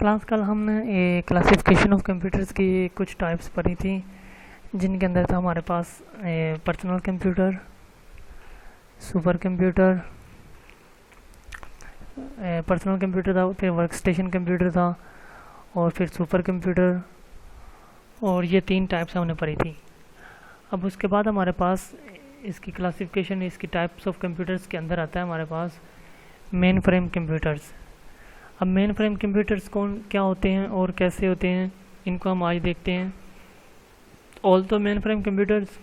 Class कल हमने classification of computers की कुछ टाइप्स पढ़ी थी, जिनके अंदर था हमारे पास personal computer, super computer, personal computer था, फिर वर्क स्टेशन कंप्यूटर था और फिर सुपर कंप्यूटर। और ये 3 टाइप्स हमने पढ़ी थी। अब उसके बाद हमारे पास इसकी क्लासिफिकेशन, इसकी टाइप्स ऑफ कंप्यूटर्स के अंदर आता है हमारे पास मेन फ्रेम कंप्यूटर्स। अब मेन फ्रेम कंप्यूटर्स क्या होते हैं और कैसे होते हैं, इनको हम आज देखते हैं। Also main frame computers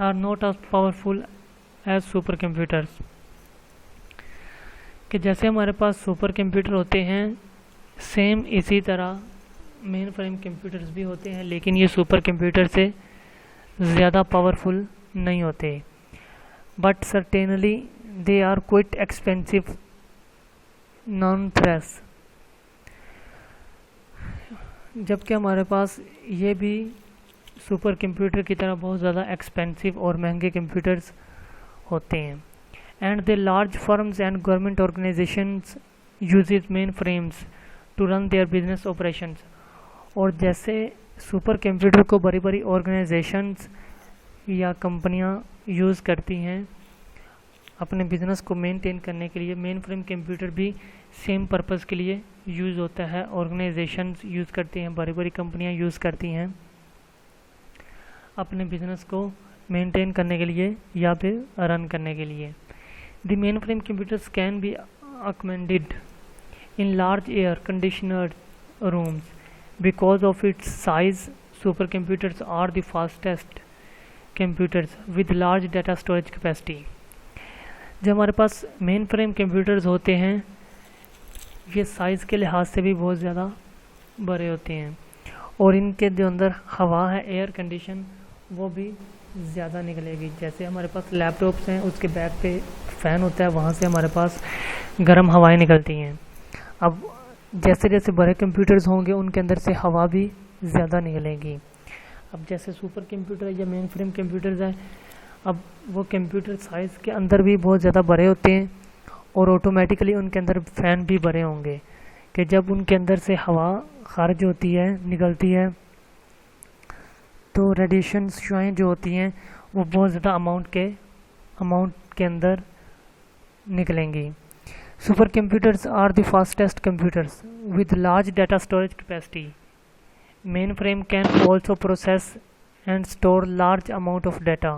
are not as powerful as supercomputers, कि जैसे हमारे पास सुपर कंप्यूटर होते हैं, सेम इसी तरह मेन फ्रेम कंप्यूटर्स भी होते हैं, लेकिन ये सुपर कंप्यूटर से ज़्यादा पावरफुल नहीं होते। But certainly they are quite expensive nonetheless, जबकि हमारे पास ये भी सुपर कंप्यूटर की तरह बहुत ज़्यादा एक्सपेंसिव और महंगे कंप्यूटर्स होते हैं। And the large firms and government organisations uses mainframes to run their business operations. और जैसे सुपर कंप्यूटर को बड़ी बड़ी ऑर्गेनाइजेशंस या कंपनियां यूज़ करती हैं अपने बिज़नेस को मेंटेन करने के लिए, मेन फ्रेम कंप्यूटर भी सेम पर्पज़ के लिए यूज़ होता है। ऑर्गेनाइजेशंस यूज़ करती हैं, बड़ी बड़ी कंपनियां यूज़ करती हैं अपने बिज़नेस को मेंटेन करने के लिए या फिर रन करने के लिए। The main frame computers can be accommodated in large air conditioned rooms because of its size. Super computers are the fastest computers with large data storage capacity. जो हमारे पास मेन फ्रेम कंप्यूटर्स होते हैं, ये size के लिहाज से भी बहुत ज़्यादा बड़े होते हैं और इनके जो अंदर हवा है, एयर कंडीशन, वो भी ज़्यादा निकलेगी। जैसे हमारे पास लैपटॉप्स हैं, उसके बैक पे फ़ैन होता है, वहाँ से हमारे पास गर्म हवाएं निकलती हैं। अब जैसे जैसे बड़े कंप्यूटर्स होंगे, उनके अंदर से हवा भी ज़्यादा निकलेगी। अब जैसे सुपर कंप्यूटर या मेन फ्रेम कंप्यूटर्स हैं, अब वो कंप्यूटर साइज़ के अंदर भी बहुत ज़्यादा बड़े होते हैं और ऑटोमेटिकली उनके अंदर फ़ैन भी बड़े होंगे, कि जब उनके अंदर से हवा खारिज होती है, निकलती है, तो रेडिएशन शुआएँ जो होती हैं वो बहुत ज़्यादा अमाउंट के अंदर निकलेंगी। Super computers are the fastest computers with large data storage capacity. Mainframe can also process and store large amount of data.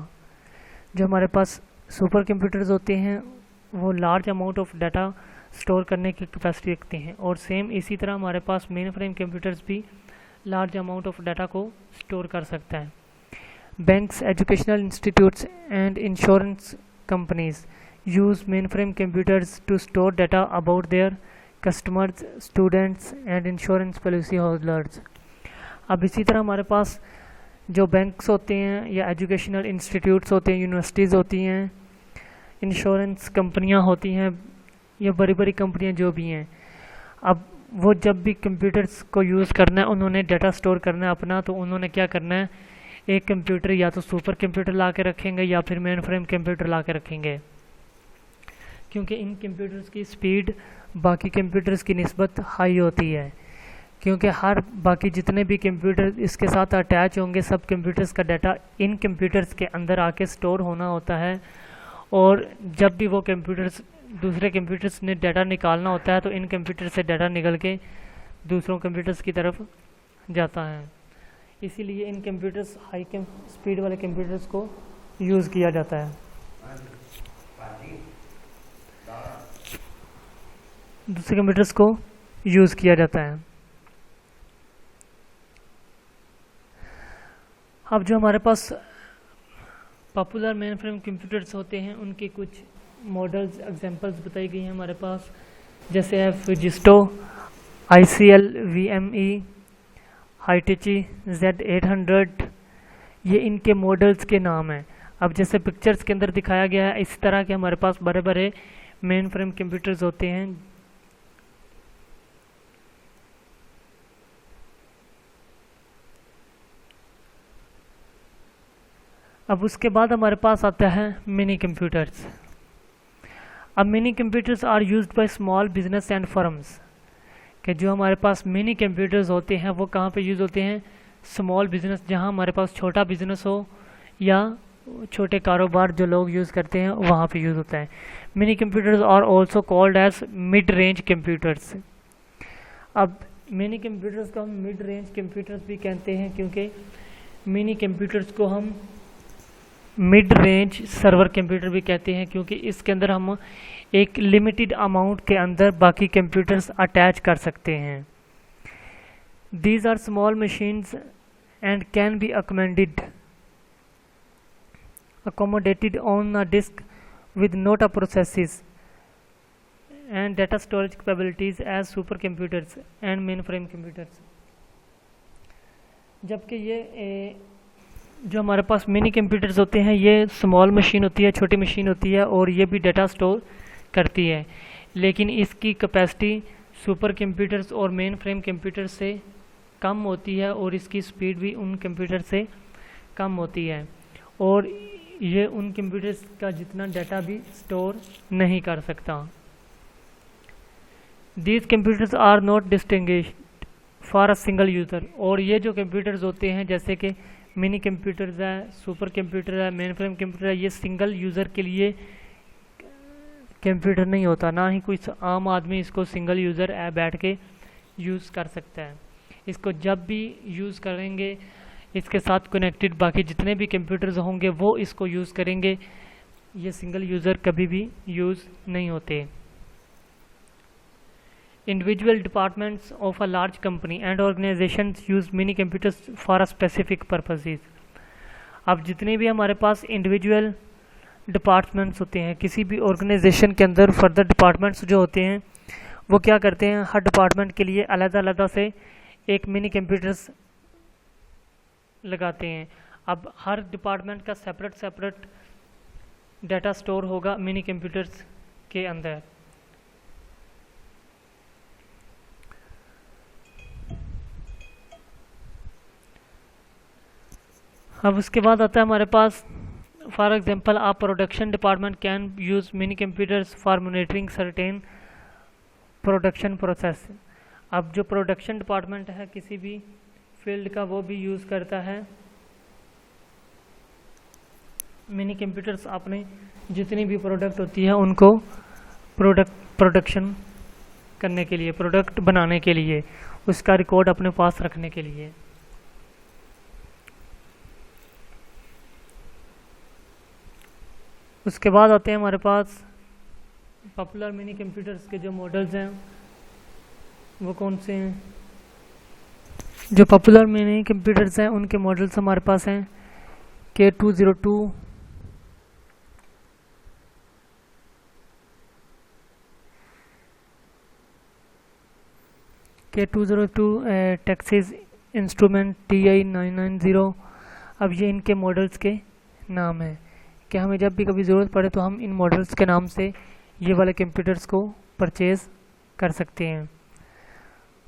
जो हमारे पास सुपर कंप्यूटर्स होते हैं, वो large amount of data store करने की कैपेसिटी रखते हैं, और सेम इसी तरह हमारे पास मेन फ्रेम कंप्यूटर्स भी लार्ज अमाउंट ऑफ डाटा को स्टोर कर सकता है। Banks, educational institutes and insurance companies use main frame computers to store data about their customers, students and insurance policy holders. अब इसी तरह हमारे पास जो बैंक्स होते हैं या एजुकेशनल इंस्टीट्यूट्स होते हैं, यूनिवर्सिटीज़ होती हैं, इंश्योरेंस कंपनियां होती हैं, या बड़ी बड़ी कंपनियां जो भी हैं, अब वो जब भी कंप्यूटर्स को यूज़ करना है, उन्होंने डाटा स्टोर करना है अपना, तो उन्होंने क्या करना है, एक कंप्यूटर या तो सुपर कंप्यूटर ला के रखेंगे या फिर मेन फ्रेम कंप्यूटर ला के रखेंगे, क्योंकि इन कंप्यूटर्स की स्पीड बाकी कंप्यूटर्स की निस्बत हाई होती है। क्योंकि हर बाकी जितने भी कंप्यूटर इसके साथ अटैच होंगे, सब कंप्यूटर्स का डाटा इन कंप्यूटर्स के अंदर आके स्टोर होना होता है, और जब भी वो कंप्यूटर्स दूसरे कंप्यूटर्स ने डाटा निकालना होता है, तो इन कंप्यूटर से डाटा निकल के दूसरों कंप्यूटर्स की तरफ जाता है। इसीलिए इन कंप्यूटर्स हाई स्पीड वाले कंप्यूटर्स को यूज़ किया जाता है। दूसरे कंप्यूटर्स को यूज़ किया जाता है। अब जो हमारे पास पॉपुलर मेन फ्रेम कंप्यूटर्स होते हैं, उनके कुछ मॉडल्स, एग्जांपल्स बताई गई हैं हमारे पास। जैसे है फिजिस्टो, ICL VME, हाइटेची Z800, ये इनके मॉडल्स के नाम हैं। अब जैसे पिक्चर्स के अंदर दिखाया गया है, इस तरह के हमारे पास बड़े बड़े मेन फ्रेम कंप्यूटर्स होते हैं। अब उसके बाद हमारे पास आता है मिनी कंप्यूटर्स। अब minicomputers are used by small business and firms, कि जो हमारे पास मिनी कंप्यूटर्स होते हैं वो कहाँ पे यूज़ होते हैं, स्मॉल बिजनेस, जहाँ हमारे पास छोटा बिजनेस हो या छोटे कारोबार जो लोग यूज़ करते हैं वहाँ पे यूज़ होता है। Minicomputers are also called as mid range computers. अब मिनी कंप्यूटर्स को हम मिड रेंज कंप्यूटर्स भी कहते हैं क्योंकि मिनी कंप्यूटर्स को हम मिड रेंज सर्वर कंप्यूटर भी कहते हैं क्योंकि इसके अंदर हम एक लिमिटेड अमाउंट के अंदर बाकी कंप्यूटर्स अटैच कर सकते हैं। These are small machines and can be accommodated on a disk with not a processes and data storage capabilities as supercomputers and mainframe computers। जबकि ये जो हमारे पास मिनी कंप्यूटर्स होते हैं ये स्मॉल मशीन होती है, छोटी मशीन होती है और ये भी डाटा स्टोर करती है, लेकिन इसकी कैपेसिटी सुपर कंप्यूटर्स और मेन फ्रेम कंप्यूटर से कम होती है और इसकी स्पीड भी उन कंप्यूटर से कम होती है और ये उन कंप्यूटर्स का जितना डाटा भी स्टोर नहीं कर सकता। These computers are not distinguished for a single user. और ये जो कंप्यूटर्स होते हैं जैसे कि मिनी कंप्यूटर्स है, सुपर कंप्यूटर है, मेन फ्रेम कंप्यूटर है, ये सिंगल यूज़र के लिए कंप्यूटर नहीं होता, ना ही कोई आम आदमी इसको सिंगल यूज़र ऐप बैठ के यूज़ कर सकता है। इसको जब भी यूज़ करेंगे इसके साथ कनेक्टेड बाकी जितने भी कंप्यूटर्स होंगे वो इसको यूज़ करेंगे, ये सिंगल यूज़र कभी भी यूज़ नहीं होते। Individual departments of a large company and organisations use mini computers for a specific purposes. अब जितने भी हमारे पास इंडिविजुअल डिपार्टमेंट्स होते हैं किसी भी ऑर्गेनाइजेशन के अंदर, फर्दर डिपार्टमेंट्स जो होते हैं वो क्या करते हैं, हर डिपार्टमेंट के लिए अलग-अलग से एक मिनी कंप्यूटर्स लगाते हैं। अब हर डिपार्टमेंट का सेपरेट डाटा स्टोर होगा मिनी कंप्यूटर्स के अंदर। अब उसके बाद आता है हमारे पास फॉर एग्जांपल आप production department can use mini computers for monitoring certain production process. अब जो प्रोडक्शन डिपार्टमेंट है किसी भी फील्ड का वो भी यूज़ करता है मिनी कंप्यूटर्स अपने जितनी भी प्रोडक्ट होती है उनको प्रोडक्शन करने के लिए, प्रोडक्ट बनाने के लिए, उसका रिकॉर्ड अपने पास रखने के लिए। उसके बाद आते हैं हमारे पास पॉपुलर मिनी कंप्यूटर्स के जो मॉडल्स हैं वो कौन से हैं। जो पॉपुलर मिनी कंप्यूटर्स हैं उनके मॉडल्स हमारे पास हैं K202, टेक्सास इंस्ट्रूमेंट TI-990। अब ये इनके मॉडल्स के नाम हैं कि हमें जब भी कभी ज़रूरत पड़े तो हम इन मॉडल्स के नाम से ये वाले कंप्यूटर्स को परचेज़ कर सकते हैं।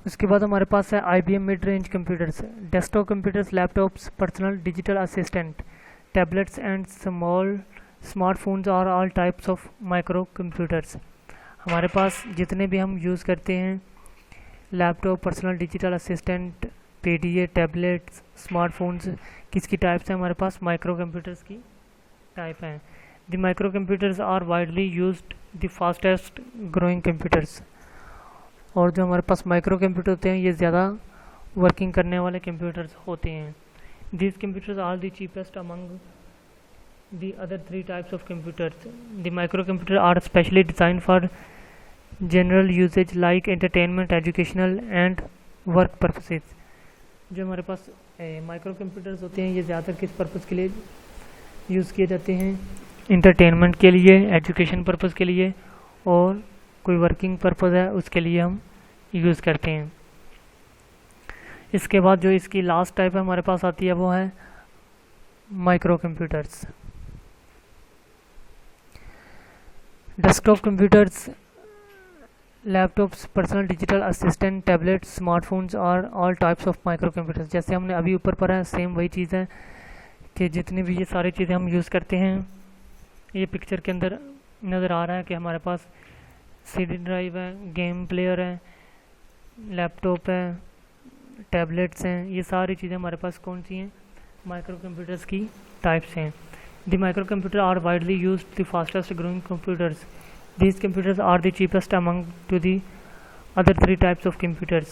उसके बाद हमारे पास है IBM mid range computers, desktop computers, laptops, personal digital assistant, tablets and smartphones और all types of micro computers. हमारे पास जितने भी हम यूज़ करते हैं laptop, personal digital assistant, PDA, tablets, smartphones, किसकी टाइप्स हैं, हमारे पास माइक्रो कंप्यूटर्स की टाइप हैं। The micro computers are widely used the fastest growing computers. और जो हमारे पास माइक्रो कंप्यूटर होते हैं ये ज़्यादा वर्किंग करने वाले कंप्यूटर्स होते हैं। These computers are the cheapest among the other 3 types of computers. The microcomputer are specially design for general usages like entertainment, educational and work purposes. जो हमारे पास माइक्रो कंप्यूटर्स होते हैं ये ज़्यादातर किस पर्पज़ के लिए यूज़ किए जाते हैं, इंटरटेनमेंट के लिए, एजुकेशन पर्पज़ के लिए और कोई वर्किंग पर्पज़ है उसके लिए हम यूज़ करते हैं। इसके बाद जो इसकी लास्ट टाइप हमारे पास आती है वो है micro computers. Desktop computers, laptops, personal digital assistant, tablets, smartphones और all types of micro computers. जैसे हमने अभी ऊपर पढ़ा है सेम वही चीज़ है कि जितनी भी ये सारी चीज़ें हम यूज़ करते हैं ये पिक्चर के अंदर नज़र आ रहा है कि हमारे पास CD ड्राइव है, गेम प्लेयर है, लैपटॉप है, टैबलेट्स हैं, ये सारी चीज़ें हमारे पास कौन सी हैं, माइक्रो कंप्यूटर्स की टाइप्स हैं। The microcomputer are widely use the fastest growing computers. These computers are the cheapest among to the other three types of computers.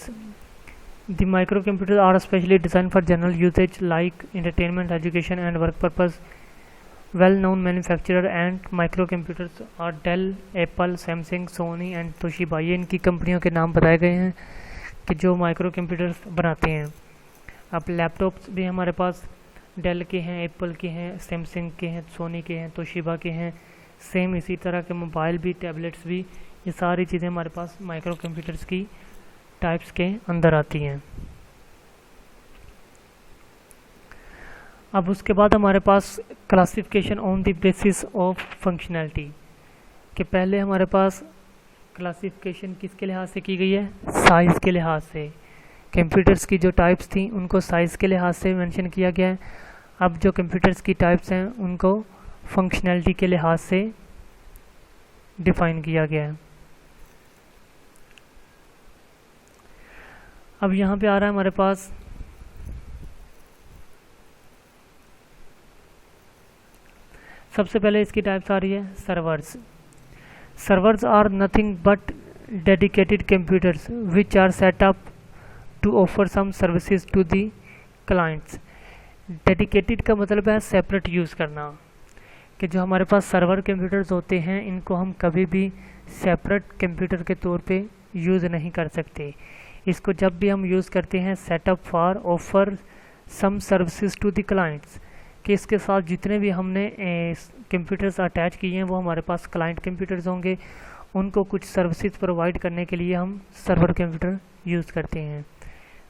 The microcomputers are especially designed for general usage like entertainment, education, and work purpose. Well-known manufacturer and microcomputers are Dell, Apple, Samsung, Sony and Toshiba. ये इनकी कंपनियों के नाम बताए गए हैं कि जो माइक्रो कंप्यूटर्स बनाते हैं। अब लैपटॉप्स भी हमारे पास डेल के हैं, एप्पल के हैं, सैमसंग के हैं, सोनी के हैं, तोशिबा के हैं। सेम इसी तरह के मोबाइल भी, टैबलेट्स भी, ये सारी चीज़ें हमारे पास माइक्रो कंप्यूटर्स की टाइप्स के अंदर आती हैं। अब उसके बाद हमारे पास classification on the basis of functionality कि पहले हमारे पास क्लासिफिकेशन किसके लिहाज से की गई है, साइज़ के लिहाज से। कंप्यूटर्स की जो टाइप्स थी उनको साइज़ के लिहाज से मेंशन किया गया है। अब जो कंप्यूटर्स की टाइप्स हैं उनको फंक्शनैलिटी के लिहाज से डिफाइन किया गया है। अब यहाँ पे आ रहा है हमारे पास सबसे पहले इसकी टाइप्स आ रही है servers. Servers are nothing but dedicated computers which are set up to offer some services to the clients. Dedicated का मतलब है सेपरेट यूज़ करना, कि जो हमारे पास सर्वर कंप्यूटर्स होते हैं इनको हम कभी भी सेपरेट कंप्यूटर के तौर पे यूज़ नहीं कर सकते। इसको जब भी हम यूज़ करते हैं setup for offer some services to the clients, कि इसके साथ जितने भी हमने कंप्यूटर्स अटैच किए हैं वो हमारे पास क्लाइंट कंप्यूटर्स होंगे, उनको कुछ सर्विसेज प्रोवाइड करने के लिए हम सर्वर कंप्यूटर यूज़ करते हैं।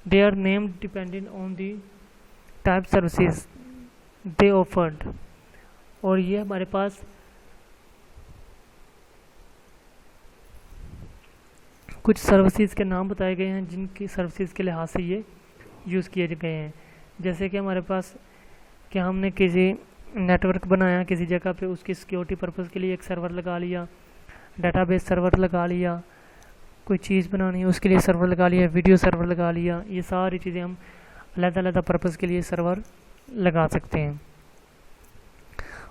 They are named dependent on the type services they offered. और ये हमारे पास कुछ सर्विसेज के नाम बताए गए हैं जिनकी सर्विसेज के लिहाज से ये यूज़ किए गए हैं। जैसे कि हमारे पास कि हमने किसी नेटवर्क बनाया किसी जगह पे, उसकी सिक्योरिटी पर्पज़ के लिए एक सर्वर लगा लिया, डेटाबेस सर्वर लगा लिया, कोई चीज़ बनानी है उसके लिए सर्वर लगा लिया, वीडियो सर्वर लगा लिया, ये सारी चीज़ें हम अलग-अलग पर्पज़ के लिए सर्वर लगा सकते हैं।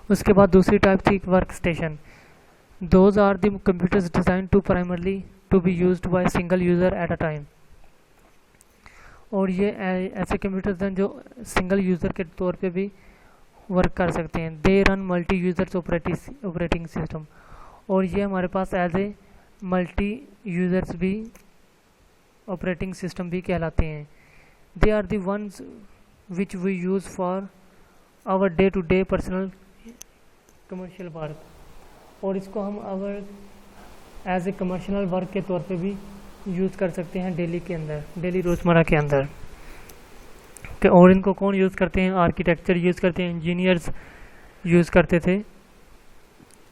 उसके बाद दूसरी टाइप थी workstation. Those are the computers design to primarily to be used by single user at a time. और ये ऐसे कंप्यूटर्स हैं जो सिंगल यूज़र के तौर पे भी वर्क कर सकते हैं। They run multi users operating system. और ये हमारे पास एज ए मल्टी यूज़र्स भी ऑपरेटिंग सिस्टम भी कहलाते हैं। They are the ones which we use for our day to day personal commercial work. और इसको हम अगर एज ए कमर्शियल वर्क के तौर पे भी यूज़ कर सकते हैं डेली के अंदर, डेली रोज़मर्रा के अंदर। और इनको कौन यूज़ करते हैं, आर्किटेक्चर यूज़ करते हैं, इंजीनियर्स यूज़ करते थे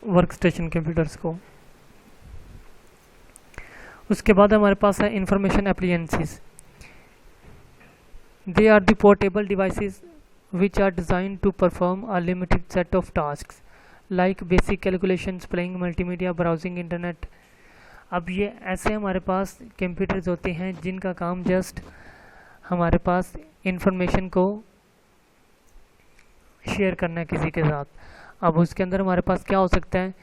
वर्क स्टेशन कंप्यूटर्स को। उसके बाद हमारे पास है information appliances. They are the portable devices which are design to perform a limited set of tasks like basic calculations, playing multimedia, browsing internet. अब ये ऐसे हमारे पास कंप्यूटर्स होते हैं जिनका काम जस्ट हमारे पास इंफॉर्मेशन को शेयर करना है किसी के साथ। अब उसके अंदर हमारे पास क्या हो सकता है,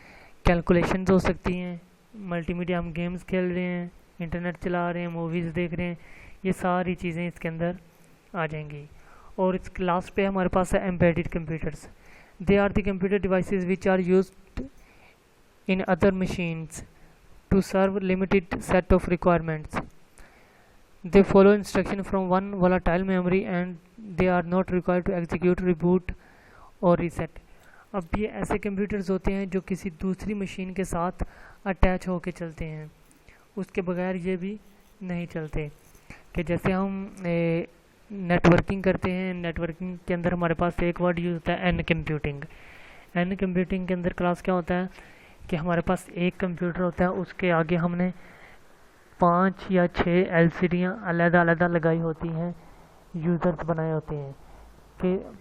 कैलकुलेशंस हो सकती हैं, मल्टीमीडिया, हम गेम्स खेल रहे हैं, इंटरनेट चला रहे हैं, मूवीज़ देख रहे हैं, ये सारी चीज़ें इसके अंदर आ जाएंगी। और इस लास्ट पे हमारे पास है embedded computers. They are the computer devices which are used in other machines to serve limited set of requirements. They follow instruction from one volatile memory and they are not required to execute, reboot और reset. अब ये ऐसे computers होते हैं जो किसी दूसरी machine के साथ अटैच होके चलते हैं, उसके बगैर ये भी नहीं चलते। कि जैसे हम नेटवर्किंग करते हैं, नेटवर्किंग के अंदर हमारे पास एक वर्ड यूज़ होता है एन कंप्यूटिंग। एन कंप्यूटिंग के अंदर क्लास क्या होता है कि हमारे पास एक कंप्यूटर होता है, उसके आगे हमने 5 या 6 LCDयाँ अलग-अलग लगाई होती हैं, यूज़र्स बनाए होते हैं। कि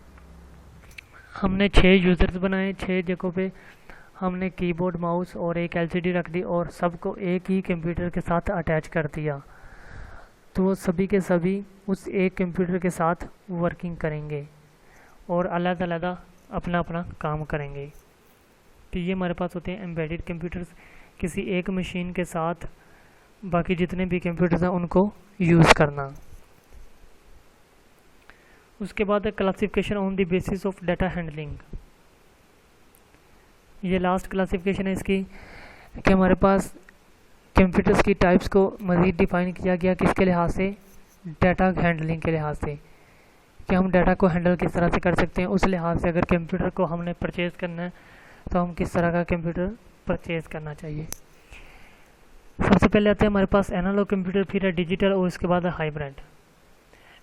हमने 6 यूज़र्स बनाए, 6 जगहों पे हमने कीबोर्ड, माउस और एक LCD रख दी और सबको एक ही कंप्यूटर के साथ अटैच कर दिया। तो वो सभी के सभी उस एक कंप्यूटर के साथ वर्किंग करेंगे और अलग अलग अपना अपना काम करेंगे। तो ये हमारे पास होते हैं एम्बेडेड कंप्यूटर्स, किसी एक मशीन के साथ बाकी जितने भी कंप्यूटर्स हैं उनको यूज़ करना। उसके बाद है classification on the basis of data handling. ये लास्ट क्लासिफिकेशन है इसकी कि हमारे पास कंप्यूटर्स की टाइप्स को मज़ीद डिफाइन किया गया किसके लिहाज से, डाटा हैंडलिंग के लिहाज से, कि हम डाटा को हैंडल किस तरह से कर सकते हैं। उस लिहाज से अगर कंप्यूटर को हमने परचेज़ करना है तो हम किस तरह का कंप्यूटर परचेज़ करना चाहिए। सबसे पहले आते हैं हमारे पास एनालॉग कंप्यूटर, फिर है डिजिटल और उसके बाद है hybrid.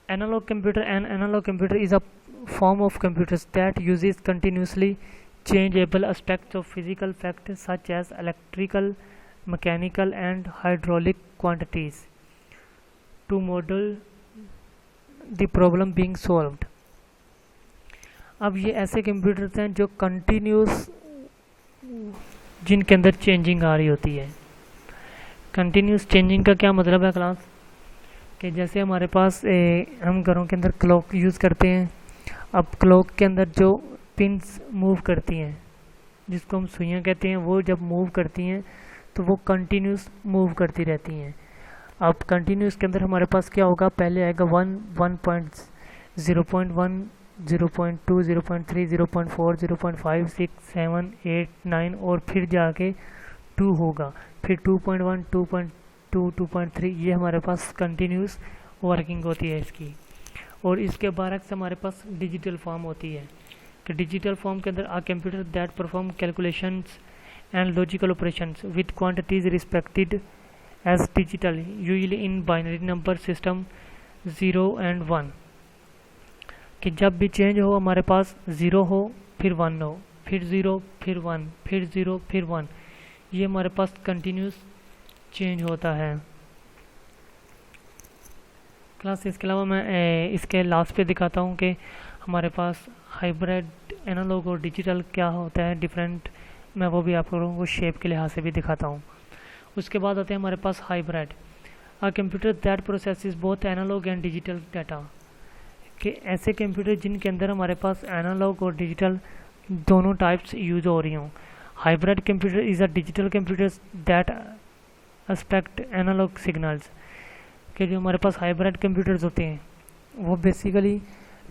Analogue computer, an analogue computer is a form of computers that uses continuously changeable aspects of physical facts such as electrical, mechanical and hydraulic quantities to model the problem being solved। अब ये ऐसे computers हैं जो continuous, जिनके अंदर changing आ रही होती है। कंटिन्यूस चेंजिंग का क्या मतलब है क्लास, कि जैसे हमारे पास हम घरों के अंदर क्लॉक यूज़ करते हैं। अब क्लॉक के अंदर जो पिन्स मूव करती हैं, जिसको हम सुइयाँ कहते हैं, वो जब मूव करती हैं तो वो कंटिन्यूस मूव करती रहती हैं। अब कंटिन्यूस के अंदर हमारे पास क्या होगा, पहले आएगा 1, 1.0.1, 0.2, 0.3, 0.4, 0.5, 6, 7, 8, 9 और फिर जाके 2 होगा, फिर 2.1, 2.2, 2.3। ये हमारे पास कंटिन्यूस वर्किंग होती है इसकी। और इसके बरक्स हमारे पास डिजिटल फॉर्म होती है कि डिजिटल फॉर्म के अंदर a computer that perform calculations and logical operations with quantities respected as digital, usually in binary number system 0 and 1, कि जब भी चेंज हो हमारे पास 0 हो फिर 1 हो, फिर 0 फिर 1 फिर 0 फिर 1, ये हमारे पास कंटिन्यूस चेंज होता है क्लास। इसके अलावा मैं इसके लास्ट पे दिखाता हूँ कि हमारे पास हाइब्रिड, एनालॉग और डिजिटल क्या होता है डिफरेंट, मैं वो भी आप लोगों को शेप के लिहाज से भी दिखाता हूँ। उसके बाद आते हैं हमारे पास hybrid, a computer that processes both analogue and digital data, कि ऐसे कंप्यूटर जिनके अंदर हमारे पास एनालॉग और डिजिटल दोनों टाइप्स यूज़ हो रही हों। Hybrid computer is a digital computers that accept analogue signals, कि जो हमारे पास हाइब्रिड कंप्यूटर्स होते हैं वो बेसिकली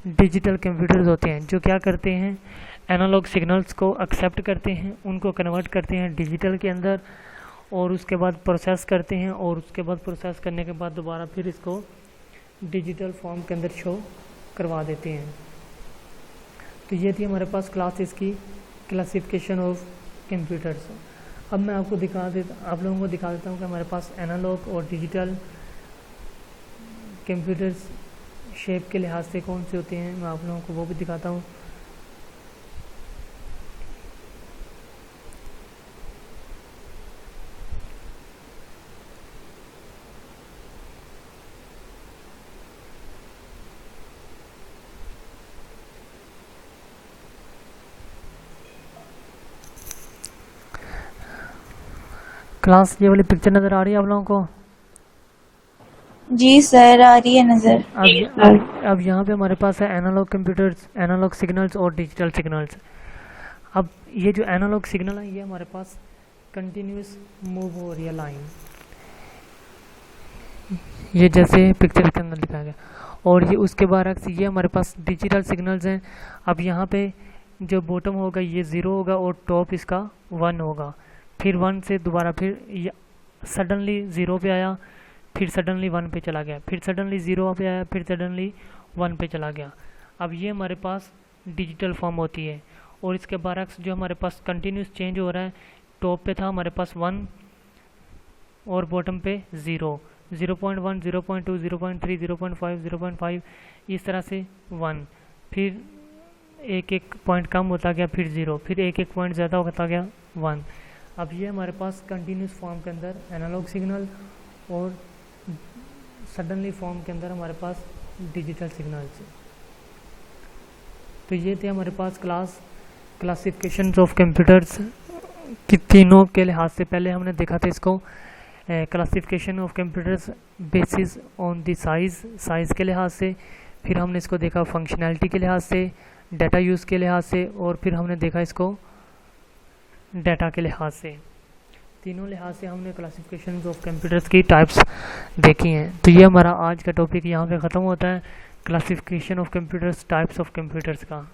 डिजिटल कंप्यूटर्स होते हैं जो क्या करते हैं, एनालॉग सिग्नल्स को एक्सेप्ट करते हैं, उनको कन्वर्ट करते हैं डिजिटल के अंदर और उसके बाद प्रोसेस करते हैं, और उसके बाद प्रोसेस करने के बाद दोबारा फिर इसको डिजिटल फॉर्म के अंदर शो करवा देते हैं। तो ये थी हमारे पास क्लास इसकी क्लासिफिकेशन ऑफ कंप्यूटर्स। अब मैं आप लोगों को दिखा देता हूँ कि हमारे पास एनालॉग और डिजिटल कंप्यूटर्स शेप के लिहाज से कौन से होते हैं, मैं आप लोगों को वो भी दिखाता हूँ। क्लास ये वाली पिक्चर नज़र आ रही है आप लोगों को? जी सर, आ रही है नज़र। अब यहाँ पे हमारे पास है एनालॉग कंप्यूटर्स, एनालॉग सिग्नल्स और डिजिटल सिग्नल्स। अब ये जो एनालॉग सिग्नल है ये हमारे पास कंटिन्यूस मूव हो रही है लाइन, ये जैसे पिक्चर के अंदर दिखाया गया, और ये उसके बरक्स ये हमारे पास डिजिटल सिग्नल्स हैं। अब यहाँ पे जो बॉटम होगा ये 0 होगा और टॉप इसका 1 होगा, फिर 1 से दोबारा फिर सडनली 0 पे आया, फिर सडनली 1 पे चला गया, फिर सडनली 0 पे आया, फिर सडनली 1 पे चला गया। अब ये हमारे पास डिजिटल फॉर्म होती है। और इसके बरक्स जो हमारे पास कंटिन्यूस चेंज हो रहा है, टॉप पे था हमारे पास 1 और बॉटम पे 0, 0.1, 0.2, 0.3, 0.5, 0.5, इस तरह से 1, फिर एक एक पॉइंट कम होता गया, फिर 0, फिर एक एक पॉइंट ज़्यादा होता गया 1। अब ये हमारे पास कंटिन्यूस फॉर्म के अंदर एनालॉग सिग्नल और सडनली फॉर्म के अंदर हमारे पास डिजिटल सिग्नल्स। तो ये थे हमारे पास क्लासिफिकेशंस ऑफ कंप्यूटर्स कि तीनों के लिहाज से। पहले हमने देखा था इसको classification of computers basis on the size के लिहाज से, फिर हमने इसको देखा फंक्शनैलिटी के लिहाज से, डाटा यूज़ के लिहाज से, और फिर हमने देखा इसको डाटा के लिहाज से। तीनों लिहाज से हमने क्लासिफिकेशन ऑफ कंप्यूटर्स की टाइप्स देखी हैं। तो ये हमारा आज का टॉपिक यहाँ पे ख़त्म होता है, classification of computers, types of computers का।